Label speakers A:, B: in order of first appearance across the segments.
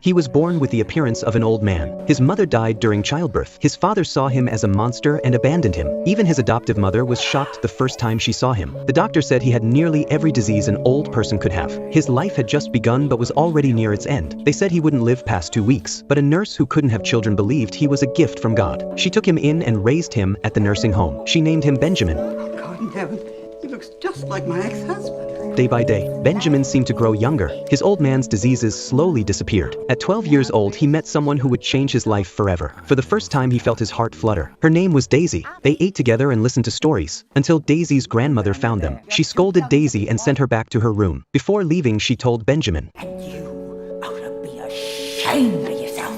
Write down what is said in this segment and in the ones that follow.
A: He was born with the appearance of an old man. His mother died during childbirth. His father saw him as a monster and abandoned him. Even his adoptive mother was shocked the first time she saw him. The doctor said he had nearly every disease an old person could have. His life had just begun but was already near its end. They said he wouldn't live past 2 weeks, but a nurse who couldn't have children believed he was a gift from God. She took him in and raised him at the nursing home. She named him Benjamin.
B: God in heaven, he looks just like my ex-husband.
A: Day by day, Benjamin seemed to grow younger. His old man's diseases slowly disappeared. At 12 years old, he met someone who would change his life forever. For the first time, he felt his heart flutter. Her name was Daisy. They ate together and listened to stories, until Daisy's grandmother found them. She scolded Daisy and sent her back to her room. Before leaving, she told Benjamin,
B: And you ought to be ashamed of yourself.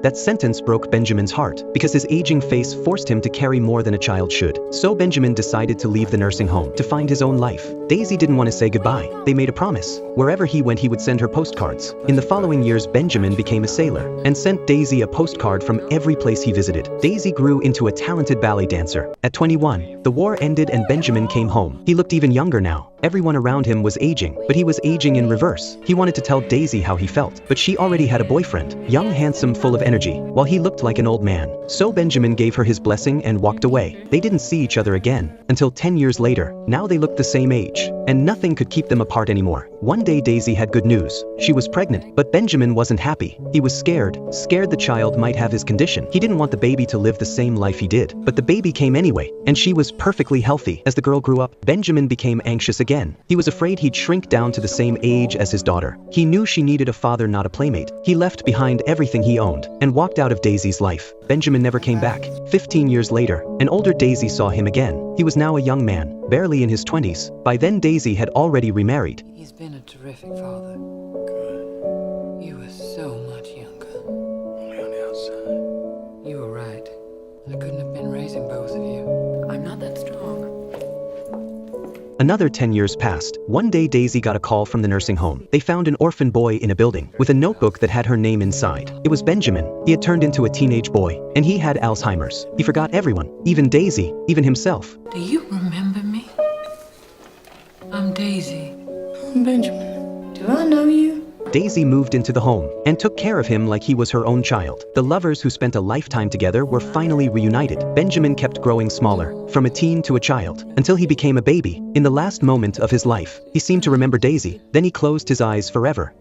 A: That sentence broke Benjamin's heart, because his aging face forced him to carry more than a child should. So Benjamin decided to leave the nursing home, to find his own life. Daisy didn't want to say goodbye. They made a promise. Wherever he went, he would send her postcards. In the following years, Benjamin became a sailor, and sent Daisy a postcard from every place he visited. Daisy grew into a talented ballet dancer. At 21, the war ended and Benjamin came home. He looked even younger now. Everyone around him was aging, but he was aging in reverse. He wanted to tell Daisy how he felt, but she already had a boyfriend, young, handsome, full of energy, while he looked like an old man. So Benjamin gave her his blessing and walked away. They didn't see each other again until 10 years later. Now they looked the same age, and nothing could keep them apart anymore. One day Daisy had good news. She was pregnant, but Benjamin wasn't happy. He was scared the child might have his condition. He didn't want the baby to live the same life he did, but the baby came anyway, and she was perfectly healthy. As the girl grew up, Benjamin became anxious again. He was afraid he'd shrink down to the same age as his daughter. He knew she needed a father, not a playmate. He left behind everything he owned and walked out of Daisy's life. Benjamin never came back. 15 years later, an older Daisy saw him again. He was now a young man, barely in his 20s. By then Daisy had already remarried.
C: He's been a terrific father.
D: Good.
C: You were so much younger.
D: Only on the outside.
C: You were right. I couldn't have been raising both of you. I'm not that strong.
A: Another 10 years passed. One day Daisy got a call from the nursing home. They found an orphan boy in a building with a notebook that had her name inside. It was Benjamin. He had turned into a teenage boy, and he had Alzheimer's. He forgot everyone, even Daisy, even himself.
C: Do you remember me? I'm Daisy.
B: Benjamin, do I know you?
A: Daisy moved into the home and took care of him like he was her own child. The lovers who spent a lifetime together were finally reunited. Benjamin kept growing smaller, from a teen to a child, until he became a baby. In the last moment of his life, he seemed to remember Daisy. Then he closed his eyes forever.